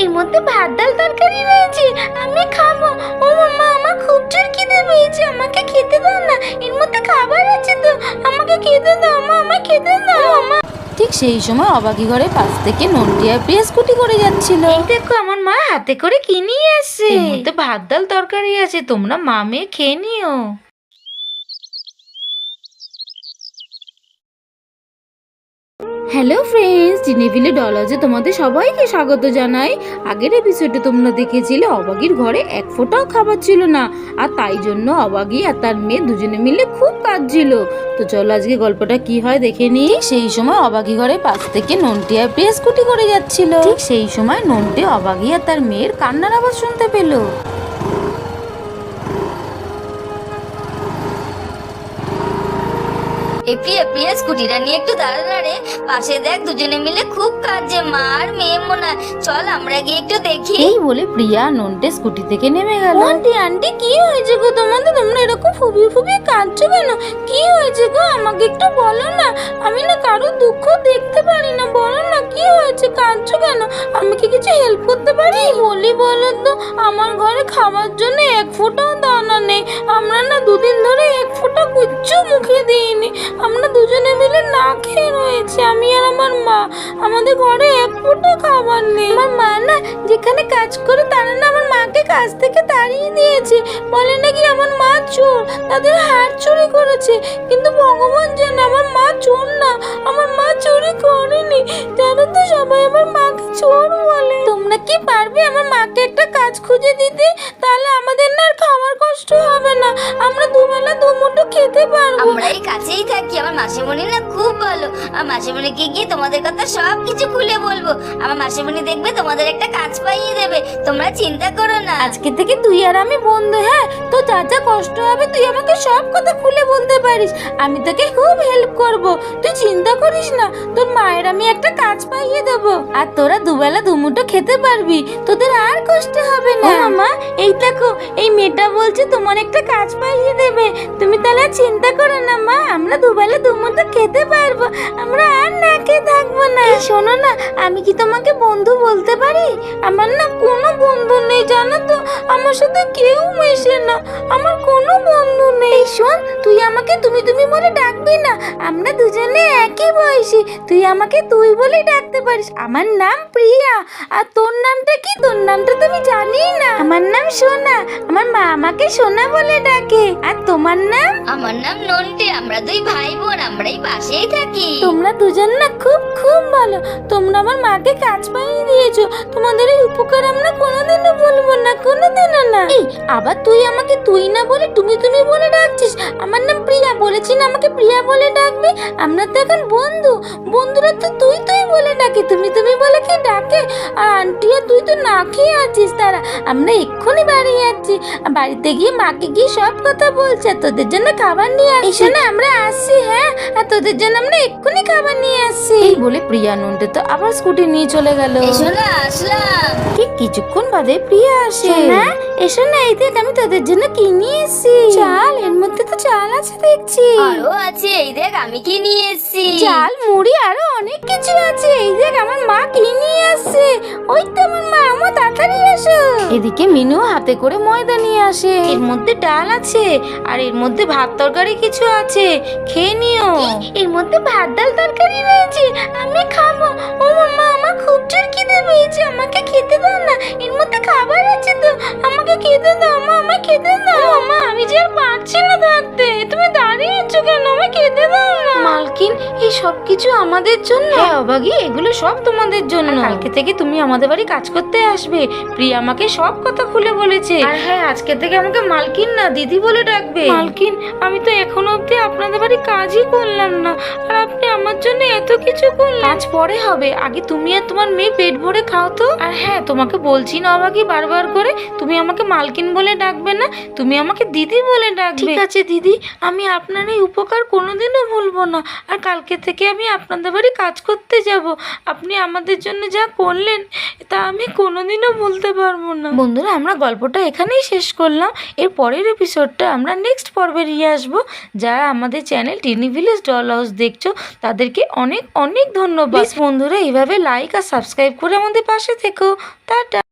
এর মধ্যে ভাত ডাল তরকারি রয়েছে, আমি খাবো। ও মামা, আমার খুব জোর খিদে পেয়েছে, আমাকে খেতে দাও না। এর মধ্যে খাবার আছে তো, আমাকে খেতে দাও মা, আমাকে খেতে দাও মা। ঠিক সেই সময় অবাগী ঘরের পাশ থেকে নন্টি আর প্রিয়া স্কুটি করে যাচ্ছিল। এই দেখো, আমার মা হাতে করে কি নিয়ে আসছে। এর মধ্যে ভাত ডাল তরকারি আছে, তোমরা মা মেয়ে খেয়ে নিও। হ্যালো ফ্রেন্ডস, জিনিভিলে ডলাজে তোমাদের সবাইকে স্বাগত জানাই। আগের এপিসোডে তোমরা দেখেছিলে অবাগীর ঘরে এক ফোঁটাও খাবার ছিল না, আর তাই জন্য অবাগী আর তার মেয়ে দুজনে মিলে খুব কাঁদছিল। তো চলো আজকে গল্পটা কি হয় দেখে নিই। সেই সময় অবাগী ঘরের পাশ থেকে নন্টি আর প্রিয়া স্কুটি করে যাচ্ছিল। ঠিক সেই সময় নন্টি অবাগী আর তার মেয়ের কান্নার আওয়াজ শুনতে পেল। এই প্রিয়া স্কুটিটা নিয়ে একটু দাঁড়ারে, পাশে দেখ দুজনে মিলে খুব কাঁদছে, মা আর মেয়ে মনে হয়। চল আমরা গিয়ে একটু দেখি। এই বলে প্রিয়া নন্টে স্কুটি থেকে নেমে গেল। আন্টি আন্টি, কি হয়েছে গো তোমাদের? তোমরা এরকম ফুবিয়ে ফুবিয়ে কাঁদছো কেন? কি হয়েছে গো, আমাকে একটু বলো না। আমি না কারো দুঃখ দেখতে পারি না, বলো না কি হয়েছে, কাঁদছো কেন? আমি কি কিছু হেল্প করতে পারি? বলি বলো তো, আমার ঘরে খাবার জন্য এক ফোঁটাও দানা নেই। আমরা না দুদিন ধরে এক ফোঁটা কিচ্ছু মুখে দিইনি, আমরা দুজনে মিলে না খেয়ে রয়েছে, আমি আর আমার মা। আমাদের ঘরে এক ফোঁটা খাবার নেই। আমার মা না যেখানে কাজ করে তারা না আমার মাকে কাজ থেকে তাড়িয়ে দিয়েছে, বলে নাকি আমার মা চোর, তাদের হাত চুরি করেছে। কিন্তু ভগবান জানে আমার মা চোর না, আমার মা চুরি করেনি। জানো তো, সবাই আমার মাকে চোর বলে। তোমরা কি পারবে আমার মাকে একটা কাজ খুঁজে দিতে? তাহলে আমাদের না আর খাওয়ার কষ্ট হবে না, আমরা দুবেলা দুমুঠো খেতে পারবো। আমরা এই কাছেই থাকি, আমার মাসিমণি না খুব ভালো। আমার মাসিমণিকে গিয়ে তোমাদের কথা সব কিছু খুলে বলবো। আমার মাসিমণি দেখবে তোমাদের একটা কাজ পাইয়ে দেবে, তোমরা চিন্তা করো না। আজকে থেকে তুই আর আমি বন্ধু, হ্যাঁ? তো যা যা কষ্ট হবে তুই আমাকে সব কথা খুলে বলতে পারিস, আমি তোকে খুব হেল্প করব। তুই চিন্তা করিস না, তোর মায়ের আমি একটা কাজ পাইয়ে দেবো, আর তোরা দুবেলা দুমুঠো খেতে পারবি, তোদের আর কষ্ট হবে না। মামা, এই দেখো, এই মেয়েটা বলছে তোমার একটা কাজ পাইয়ে দেবে, তুমি তাহলে চিন্তা করো না মা, আমরা দুবেলা দুমুঠো খেতে পারবো, আমরা আর না খেয়ে থাকবো না। এই শোনো না, আমি কি তোমাকে বন্ধু বলতে পারি? আমার না কোনো বন্ধু নেই, জানো তো, আমার সাথে কেউ মেশে না, আমার কোনো বন্ধু নেই। শোন, তুই আমাকে তুমি তুমি বলে ডাকবি না, আমরা দুজনে একই বয়সী, তুই আমাকে তুই বলে ডাকতে পারিস। আমার নাম প্রিয়া, আর তোর নামটা কি? তোর নামটা তো আমি জানি না। আমার নাম সোনা, আমার মা আমাকে সোনা বলে ডাকে। আর তোমার নাম? আমার নাম নন্টে, আমরা দুই ভাই বোন, আমরাই পাশেই থাকি। তোমরা দুজন না খুব খুব ভালো, তোমরা আমার মাকে কাজ পাইয়ে দিয়েছো, তোমাদের এই উপকার আমরা কোনোদিনও বলবো না, কোনোদিনও না। এই আবার তুই আমাকে তুই না বলে তুমি তুমি বলে ডাকছিস। আমার নাম প্রিয়া, বলেছি না আমাকে প্রিয়া বলে ডাকবে। আমরা তো এখন বন্ধু, বন্ধুরা তো তুই তুই বলে ডাকে, তুমি তুমি বলে কি ডাকে? আর আন্টি আর তুই তো না খেয়ে আছিস, তারা আমরা এক্ষুনি বাড়ি যাচ্ছি, বাড়িতে গিয়ে মাকে গিয়ে সব কথা বলছে, তোদের জন্য খাবার নিয়ে আসছি না, আমরা আসছি, হ্যাঁ? আর তোদের জন্য আমরা এক্ষুনি খাবার নিয়ে আসছি। এই বলে প্রিয়া নন্টে তো আবার স্কুটি নিয়ে চলে গেল। এসো না, আসলাম। ঠিক কিছুক্ষণ বাদে প্রিয়া আসে। না, এসো না, এই দেখ আমি তোদের জন্য কি নিয়ে এসছি। চাল, এর মধ্যে তো চাল আছে দেখছি। আরো আছে, এই দেখ আমি কি নিয়ে এসেছি। চাল, মুড়ি, আরো অনেক কিছু আছে। এই দেখ আমার মা কি নিয়ে আসছে। ওই তো আমার মা, আমার তাড়াতাড়ি এসো। এদিকে মিনু হাতে করে ময়দা নিয়ে আসে। এর মধ্যে ডাল আছে, আর এর মধ্যে ভাত তরকারি কিছু আছে, খেয়ে নিও। এর মধ্যে ভাত ডাল তরকারি রয়েছে, আমি খাবো। ও মামা, আমার খুব জোর খিদে পেয়েছে, আমাকে খেতে দাও না। এর মধ্যে খাবার আছে তো, আমাকে খেতে দাও মা, আমাকে খেতে দাও। মা, আমি যে আর পারছি না থাকতে, তুমি দাঁড়িয়ে আছো কেন? আমাকে খেতে দাও না। মালকিন, এই সব কিছু আমাদের জন্য? হ্যাঁ অবাগী, এগুলো সব তোমাদের জন্য। আর কালকে থেকে তুমি আমাদের বাড়ি কাজ করতে আসবে, প্রিয়া আমাকে সব কথা খুলে বলেছে। আর হ্যাঁ, আজকে থেকে আমাকে মালকিন না দিদি বলে ডাকবে। মালকিন, আমি তো এখনো অবধি আপনাদের বাড়ি কাজই করলাম না, আর আপনি আমার জন্য এত কিছু করলেন। কাজ পরে হবে, আগে তুমি আর তোমার মেয়ে পেট ভরে খাও তো। আর হ্যাঁ, তোমাকে বলছি না অবাগী বারবার করে, তুমি আমাকে মালকিন বলে ডাকবে না, তুমি আমাকে দিদি বলে ডাকবে। ঠিক আছে দিদি, আমি আপনার এই উপকার কোনোদিনও ভুলবো না, আর কালকে থেকে আমি আপনাদের বাড়ি কাজ করতে যাব। আপনি আমাদের জন্য যা করলেন তা আমি কোনোদিনও ভুলতে পারবো না। বন্ধুরা আমরা গল্পটা এখানেই শেষ করলাম। এর পরের এপিসোডটা আমরা নেক্সট পর্বে নিয়ে আসবো। যারা আমাদের চ্যানেল টিনি ভিলেজ ডল হাউস দেখছো তাদেরকে অনেক অনেক ধন্যবাদ। বন্ধুরা এইভাবে লাইক আর সাবস্ক্রাইব করে আমাদের পাশে থেকো। টাটা।